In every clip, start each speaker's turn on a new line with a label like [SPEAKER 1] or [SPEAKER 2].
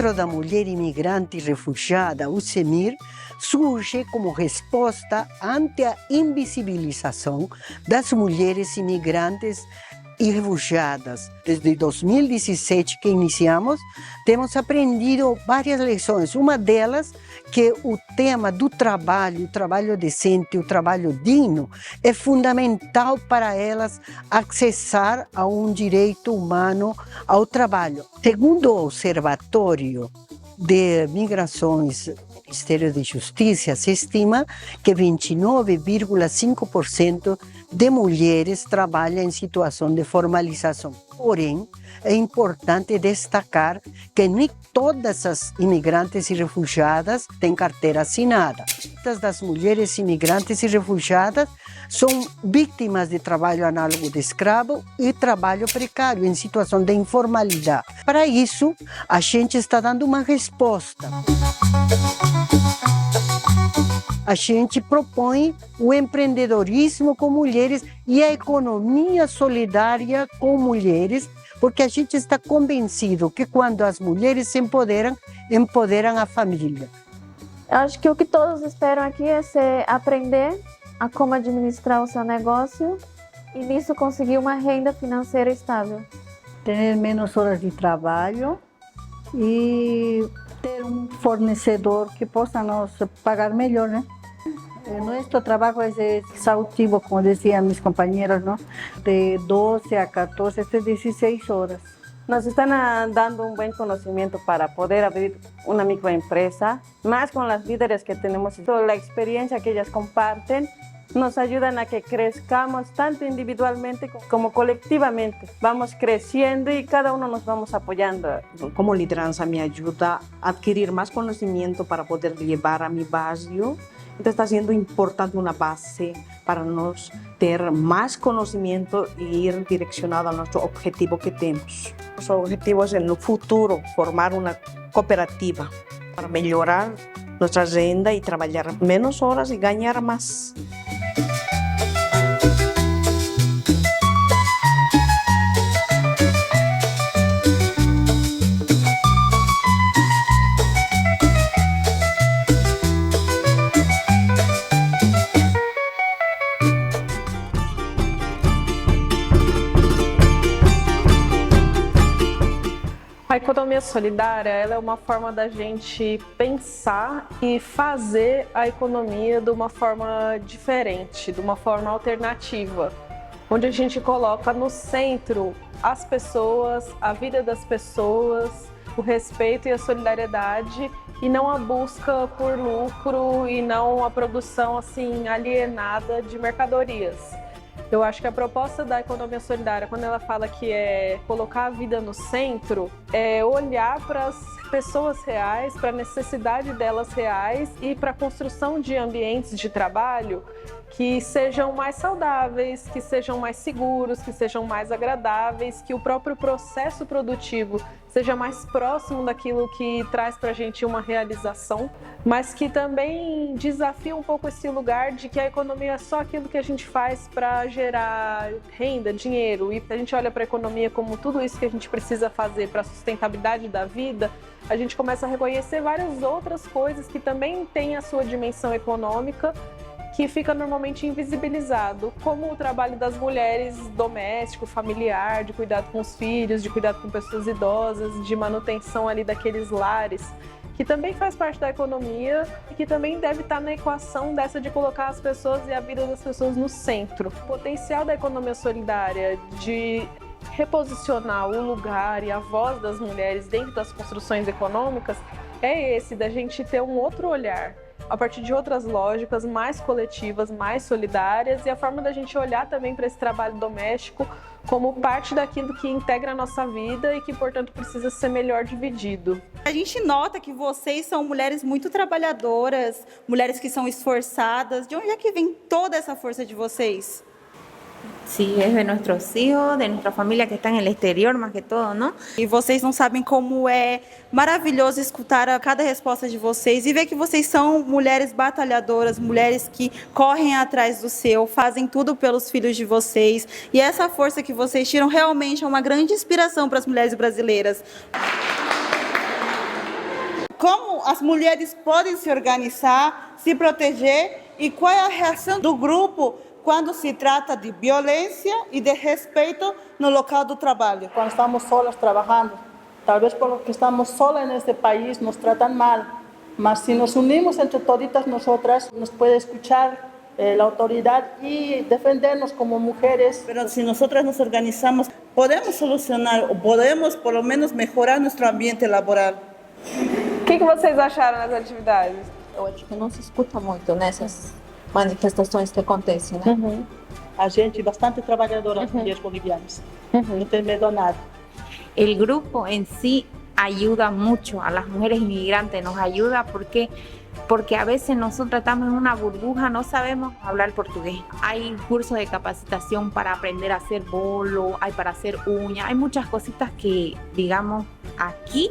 [SPEAKER 1] Centro da Mulher Imigrante e Refugiada, o CEMIR, surge como resposta ante a invisibilização das mulheres imigrantes e refugiadas. Desde 2017 que iniciamos, temos aprendido várias lições. Uma delas que o tema do trabalho, o trabalho decente, o trabalho digno, é fundamental para elas acessar a um direito humano ao trabalho. Segundo o Observatório de Migrações do Ministério da Justiça, se estima que 29,5% de mulheres trabalham em situação de formalização. Porém, é importante destacar que nem todas as imigrantes e refugiadas têm carteira assinada. Muitas das mulheres imigrantes e refugiadas são vítimas de trabalho análogo de escravo e trabalho precário, em situação de informalidade. Para isso, a gente está dando uma resposta. A gente propõe o empreendedorismo com mulheres e a economia solidária com mulheres, porque a gente está convencido que quando as mulheres se empoderam, empoderam a família.
[SPEAKER 2] Eu acho que o que todos esperam aqui é aprender a como administrar o seu negócio e nisso conseguir uma renda financeira estável.
[SPEAKER 3] Ter menos horas de trabalho e ter um fornecedor que possa nos pagar melhor, né? Nosso trabalho é exaustivo, como diziam meus companheiros, não? De 12 a 14, até 16 horas.
[SPEAKER 4] Nos están dando un buen conocimiento para poder abrir una microempresa, más con las líderes que tenemos, toda la experiencia que ellas comparten, nos ayudan a que crezcamos tanto individualmente como colectivamente. Vamos creciendo y cada uno nos vamos apoyando.
[SPEAKER 5] Como lideranza me ayuda a adquirir más conocimiento para poder llevar a mi barrio. Entonces está siendo importante una base para nos tener más conocimiento e ir direccionado a nuestro objetivo que tenemos. Nuestro objetivo es en el futuro formar una cooperativa para mejorar nuestra renta y trabajar menos horas y ganar más.
[SPEAKER 6] A economia solidária ela é uma forma da gente pensar e fazer a economia de uma forma diferente, de uma forma alternativa, onde a gente coloca no centro as pessoas, a vida das pessoas, o respeito e a solidariedade e não a busca por lucro e não a produção assim alienada de mercadorias. Eu acho que a proposta da economia solidária, quando ela fala que é colocar a vida no centro, é olhar para as pessoas reais, para a necessidade delas reais e para a construção de ambientes de trabalho que sejam mais saudáveis, que sejam mais seguros, que sejam mais agradáveis, que o próprio processo produtivo seja mais próximo daquilo que traz para a gente uma realização, mas que também desafia um pouco esse lugar de que a economia é só aquilo que a gente faz para gerar renda, dinheiro, e a gente olha para a economia como tudo isso que a gente precisa fazer para a sustentabilidade da vida, a gente começa a reconhecer várias outras coisas que também têm a sua dimensão econômica, que fica normalmente invisibilizado, como o trabalho das mulheres doméstico, familiar, de cuidado com os filhos, de cuidado com pessoas idosas, de manutenção ali daqueles lares, que também faz parte da economia e que também deve estar na equação dessa de colocar as pessoas e a vida das pessoas no centro. O potencial da economia solidária de reposicionar o lugar e a voz das mulheres dentro das construções econômicas é esse, da gente ter um outro olhar, a partir de outras lógicas mais coletivas, mais solidárias, e a forma da gente olhar também para esse trabalho doméstico como parte daquilo que integra a nossa vida e que, portanto, precisa ser melhor dividido.
[SPEAKER 7] A gente nota que vocês são mulheres muito trabalhadoras, mulheres que são esforçadas. De onde é que vem toda essa força de vocês?
[SPEAKER 8] Sí, es de nuestros hijos, de nuestra familia que está en el exterior más que todo, ¿no?
[SPEAKER 7] E vocês não sabem como é maravilhoso escutar a cada resposta de vocês e ver que vocês são mulheres batalhadoras, mulheres que correm atrás do seu, fazem tudo pelos filhos de vocês. E essa força que vocês tiram realmente é uma grande inspiração para as mulheres brasileiras. como as mulheres podem se organizar, se proteger e qual é a reação do grupo quando se trata de violência e de respeito no local do trabalho.
[SPEAKER 9] Cuando estamos solas trabajando, tal vez porque estamos solas en este país nos tratan mal, mas si nos unimos entre toditas nosotras, nos puede escuchar la autoridad y defendernos como mujeres.
[SPEAKER 7] Pero si nosotras nos organizamos, podemos solucionar o podemos, por lo menos, mejorar nuestro ambiente laboral.
[SPEAKER 6] O que vocês acharam das atividades?
[SPEAKER 2] Eu acho que não se escuta muito nessas manifestações que acontecem, né?
[SPEAKER 9] A gente bastante trabalhadora, as mulheres bolivianas. No tengo miedo a nada.
[SPEAKER 8] El grupo en sí ayuda mucho a las mujeres inmigrantes, nos ayuda porque a veces nosotros estamos en una burbuja, no sabemos hablar portugués. Hay cursos de capacitación para aprender a hacer bolo, hay para hacer uñas, hay muchas cositas que, digamos, aquí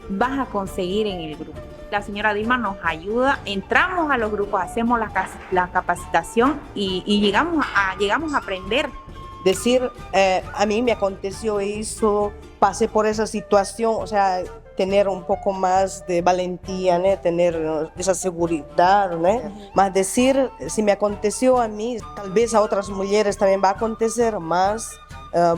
[SPEAKER 8] vas a conseguir en el grupo. La señora Dilma nos ayuda, entramos a los grupos, hacemos la capacitación y llegamos a aprender.
[SPEAKER 10] Decir, a mí me aconteció eso, pasé por esa situación, o sea, tener un poco más de valentía, ¿no? Tener esa seguridad, ¿no? Más decir, si me aconteció a mí, tal vez a otras mujeres también va a acontecer más,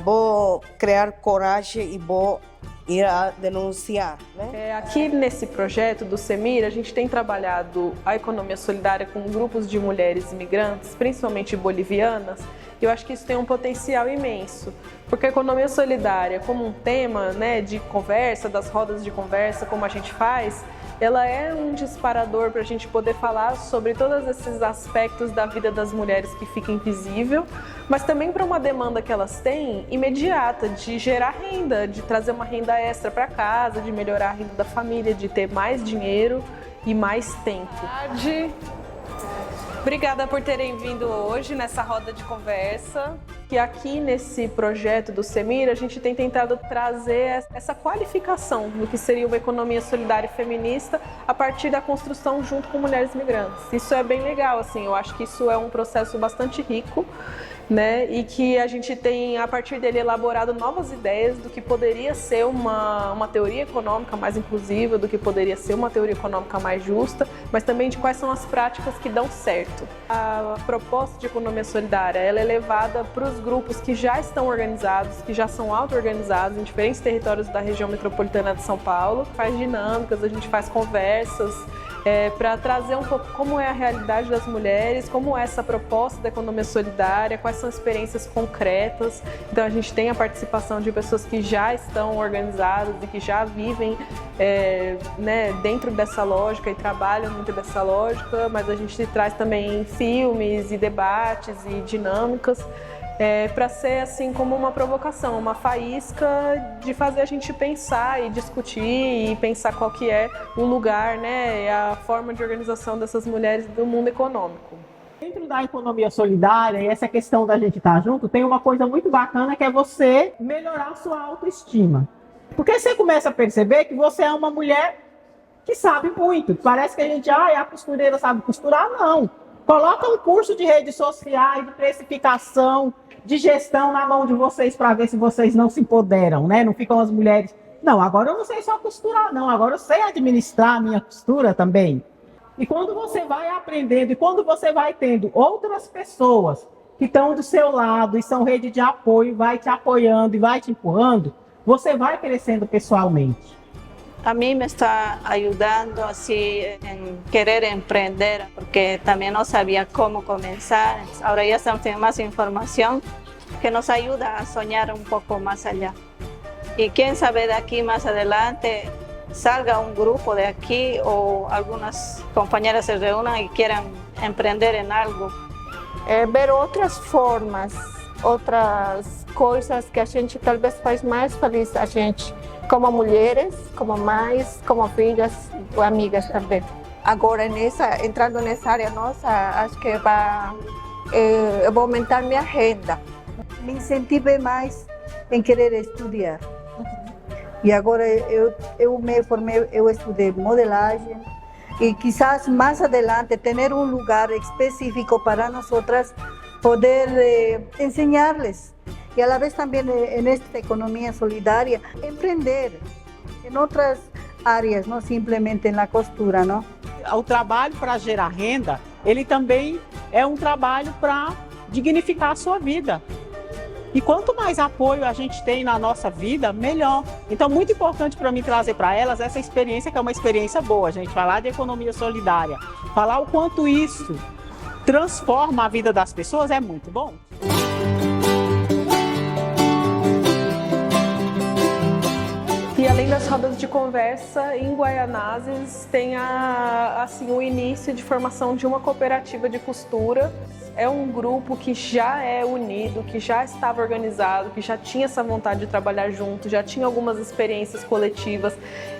[SPEAKER 10] voy a crear coragem e vou ir a denunciar, né?
[SPEAKER 6] Aqui nesse projeto do CEMIR, a gente tem trabalhado a economia solidária com grupos de mulheres imigrantes, principalmente bolivianas, e eu acho que isso tem um potencial imenso, porque a economia solidária, como um tema, né, de conversa, das rodas de conversa, como a gente faz, ela é um disparador para a gente poder falar sobre todos esses aspectos da vida das mulheres que fica invisível, mas também para uma demanda que elas têm imediata, de gerar renda, de trazer uma renda extra para casa, de melhorar a renda da família, de ter mais dinheiro e mais tempo. Obrigada por terem vindo hoje nessa roda de conversa. Que aqui nesse projeto do CEMIR a gente tem tentado trazer essa qualificação do que seria uma economia solidária e feminista a partir da construção junto com mulheres migrantes. Isso é bem legal, assim, eu acho que isso é um processo bastante rico, né? E que a gente tem, a partir dele, elaborado novas ideias do que poderia ser uma teoria econômica mais inclusiva, do que poderia ser uma teoria econômica mais justa, mas também de quais são as práticas que dão certo. A proposta de economia solidária, ela é levada para os grupos que já estão organizados, que já são auto-organizados em diferentes territórios da região metropolitana de São Paulo. Faz dinâmicas, a gente faz conversas, para trazer um pouco como é a realidade das mulheres, como é essa proposta da economia solidária, quais são experiências concretas. Então a gente tem a participação de pessoas que já estão organizadas e que já vivem né, dentro dessa lógica e trabalham dentro dessa lógica, mas a gente traz também filmes e debates e dinâmicas para ser assim como uma provocação, uma faísca de fazer a gente pensar e discutir e pensar qual que é o lugar, né, a forma de organização dessas mulheres do mundo econômico.
[SPEAKER 11] Dentro da economia solidária e essa questão da gente estar junto, tem uma coisa muito bacana que é você melhorar a sua autoestima. Porque você começa a perceber que você é uma mulher que sabe muito. Parece que a gente, a costureira sabe costurar, não. Coloca um curso de redes sociais, de precificação, de gestão na mão de vocês para ver se vocês não se empoderam, né? Não ficam as mulheres, não, agora eu não sei só costurar, não, agora eu sei administrar a minha costura também. E quando você vai aprendendo e quando você vai tendo outras pessoas que estão do seu lado e são rede de apoio, vai te apoiando e vai te empurrando, você vai crescendo pessoalmente.
[SPEAKER 12] A mí me está ayudando así en querer emprender, porque también no sabía cómo comenzar. Ahora ya estamos teniendo más información que nos ayuda a soñar un poco más allá. Y quién sabe de aquí más adelante salga un grupo de aquí o algunas compañeras se reúnan y quieran emprender en algo.
[SPEAKER 2] Ver outras formas, outras coisas que a gente talvez faz mais feliz a gente, como mulheres, como mães, como filhas ou amigas também.
[SPEAKER 13] Agora, entrando nessa área nossa, acho que eu vou aumentar minha renda.
[SPEAKER 3] Me incentivei mais em querer estudar. E agora eu me formei, eu estudei modelagem e quizás mais adelante ter um lugar específico para nós poder ensinar-les. Y a la vez también en esta economía solidaria, emprender en otras áreas, não simplesmente na costura, não?
[SPEAKER 11] O trabalho para gerar renda, ele também é um trabalho para dignificar a sua vida. E quanto mais apoio a gente tem na nossa vida, melhor. Então, muito importante para mim trazer para elas essa experiência, que é uma experiência boa, gente. Falar de economia solidária, falar o quanto isso transforma a vida das pessoas é muito bom.
[SPEAKER 6] E além das rodas de conversa, em Guaianazes tem o início de formação de uma cooperativa de costura. É um grupo que já é unido, que já estava organizado, que já tinha essa vontade de trabalhar junto, já tinha algumas experiências coletivas,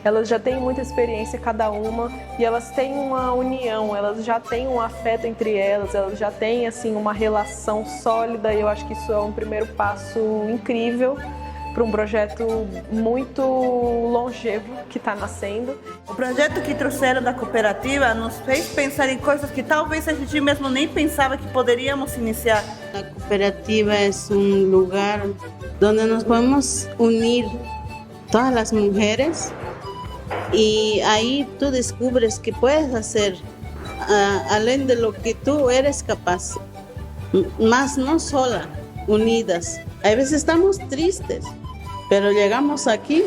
[SPEAKER 6] elas já têm muita experiência cada uma e elas têm uma união, elas já têm um afeto entre elas já têm assim, uma relação sólida e eu acho que isso é um primeiro passo incrível para um projeto muito longevo que está nascendo.
[SPEAKER 7] O projeto que trouxeram da cooperativa nos fez pensar em coisas que talvez a gente mesmo nem pensava que poderíamos iniciar.
[SPEAKER 14] A cooperativa é um lugar onde nos podemos unir todas as mulheres e aí tu descubres que puedes fazer além de lo que tu eres capaz, mas não sola, unidas. A veces estamos tristes, pero llegamos aquí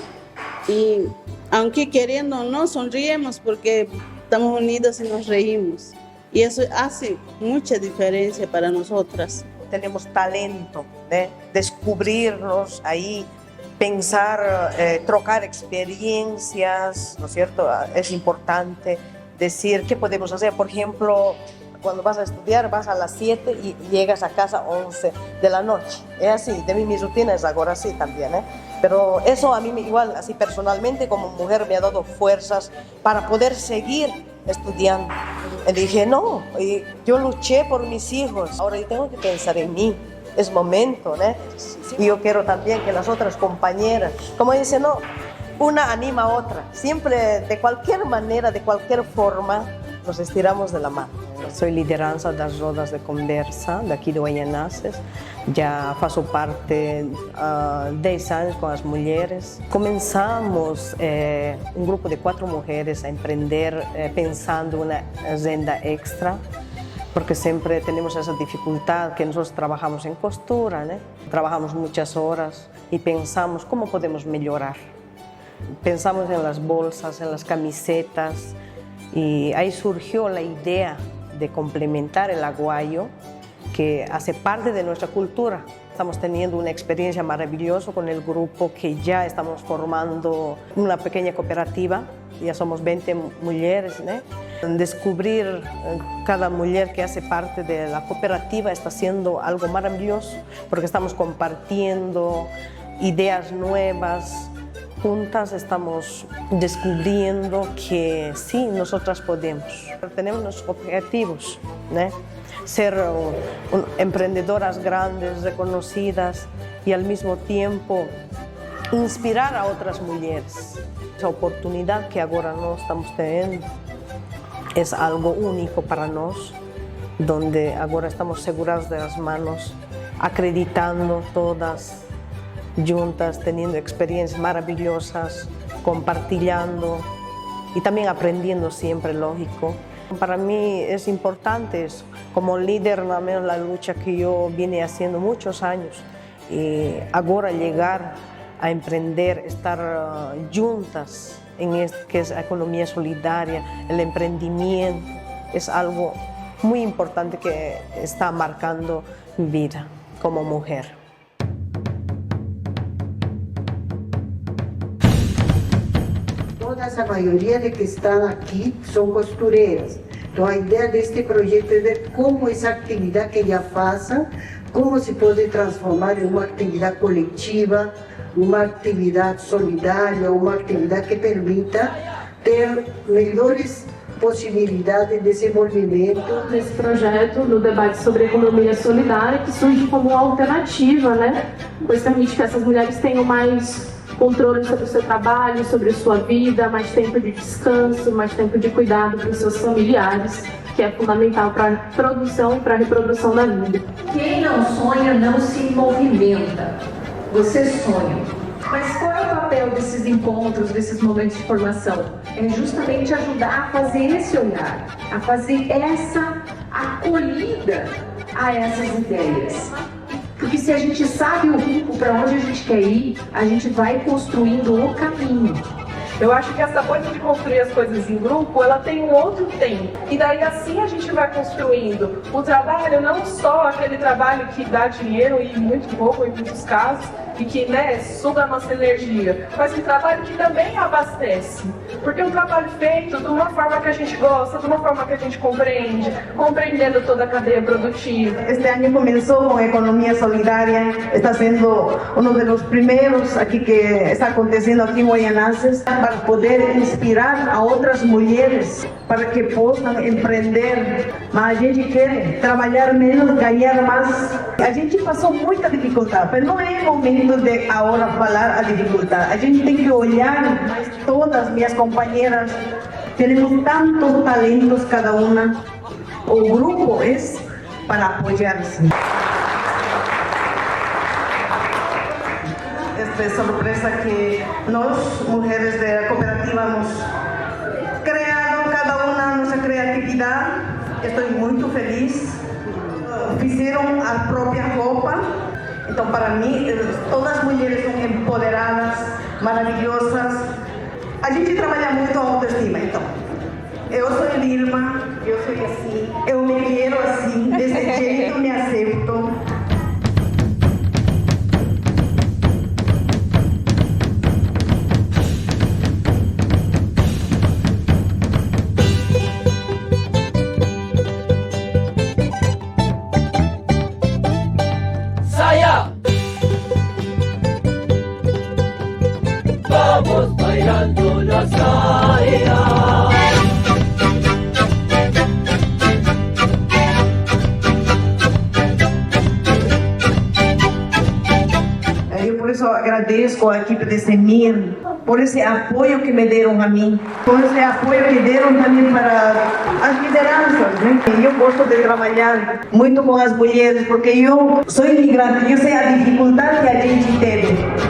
[SPEAKER 14] y aunque queriendo o no sonríemos porque estamos unidas y nos reímos. Y eso hace mucha diferencia para nosotras.
[SPEAKER 10] Tenemos talento, ¿eh? Descubrirnos ahí, pensar, trocar experiencias, ¿no es cierto? Es importante decir qué podemos hacer. Por ejemplo, cuando vas a estudiar vas a las 7 y llegas a casa 11 de la noche. Es así, de mi rutina es ahora así también, ¿eh? Pero eso a mí igual, así personalmente como mujer me ha dado fuerzas para poder seguir estudiando. Y dije, no, y yo luché por mis hijos, ahora yo tengo que pensar en mí. Es momento, ¿no? Y yo quiero también que las otras compañeras, como dicen, no, una anima a otra. Siempre, de cualquier manera, de cualquier forma, nos estiramos de la mano.
[SPEAKER 15] Soy liderança das rodas de conversa daqui de Guaianazes. Já faço parte há 10 anos com as mulheres. Começamos um grupo de 4 mulheres a empreender pensando na agenda extra, porque sempre temos essa dificuldade que nós trabalhamos em costura, né? Trabalhamos muitas horas e pensamos como podemos melhorar. Pensamos em las bolsas, em las camisetas e aí surgiu a ideia de complementar el aguayo, que hace parte de nuestra cultura. Estamos teniendo una experiencia maravillosa con el grupo que ya estamos formando una pequeña cooperativa, ya somos 20 mujeres, ¿no? Descubrir cada mujer que hace parte de la cooperativa está siendo algo maravilloso porque estamos compartiendo ideas nuevas. Juntas estamos descubriendo que sí, nosotras podemos. Tenemos nuestros objetivos, ¿no? Ser emprendedoras grandes, reconocidas y al mismo tiempo inspirar a otras mujeres. Esa oportunidad que ahora no estamos teniendo es algo único para nosotros, donde ahora estamos seguras de las manos, acreditando todas juntas, teniendo experiencias maravillosas, compartiendo y también aprendiendo siempre, lógico. Para mí es importante eso, como líder también la lucha que yo vine haciendo muchos años y ahora llegar a emprender, estar juntas en esto que es la economía solidaria, el emprendimiento, es algo muy importante que está marcando mi vida como mujer.
[SPEAKER 1] A maioria de que estão aqui são costureiras. Então a ideia deste projeto é ver como essa atividade que já façam, como se pode transformar em uma atividade coletiva, uma atividade solidária, uma atividade que permita ter melhores possibilidades de desenvolvimento.
[SPEAKER 16] Nesse projeto, no debate sobre economia solidária, que surge como uma alternativa, né? Pois permite que essas mulheres tenham mais controle sobre o seu trabalho, sobre a sua vida, mais tempo de descanso, mais tempo de cuidado para os seus familiares, que é fundamental para a produção e para a reprodução da vida.
[SPEAKER 17] Quem não sonha não se movimenta. Você sonha. Mas qual é o papel papel desses encontros, desses momentos de formação? É justamente ajudar a fazer esse olhar, a fazer essa acolhida a essas ideias. Porque se a gente sabe o rumo para onde a gente quer ir, a gente vai construindo o caminho.
[SPEAKER 6] Eu acho que essa coisa de construir as coisas em grupo, ela tem um outro tempo. E daí assim a gente vai construindo o trabalho, não só aquele trabalho que dá dinheiro e muito pouco em muitos casos, e que, né, suga a nossa energia, mas um trabalho que também abastece. Porque um trabalho feito de uma forma que a gente gosta, de uma forma que a gente compreende, compreendendo toda a cadeia produtiva.
[SPEAKER 18] Este año comenzó con Economía Solidaria, está siendo uno de los primeros aquí que está aconteciendo aquí en Guayanazes, para poder inspirar a outras mulheres para que possam empreender. Mas a gente quer trabalhar menos, ganhar mais. A gente passou muita dificuldade, mas não é momento de agora falar a dificuldade. A gente tem que olhar, mas todas minhas companheiras temos tantos talentos cada uma. O grupo é para apoiar-se. Esta sorpresa que nós, mulheres da cooperativa, hemos criado cada uma nossa criatividade. Estou muito feliz. Fizeram a própria roupa. Então, para mim, todas as mulheres são empoderadas, maravilhosas. A gente trabalha muito a autoestima, então. Eu sou Vilma, eu sou assim, eu me quero assim, desse jeito me aceito.
[SPEAKER 19] Vamos bailando la saya.
[SPEAKER 18] Eu por isso agradeço a equipe de Semir por esse apoio que me deram a mim, por esse apoio que deram também para as lideranças, né? Eu gosto de trabalhar muito com as mulheres porque eu sou imigrante, eu sei a dificuldade que a gente teve.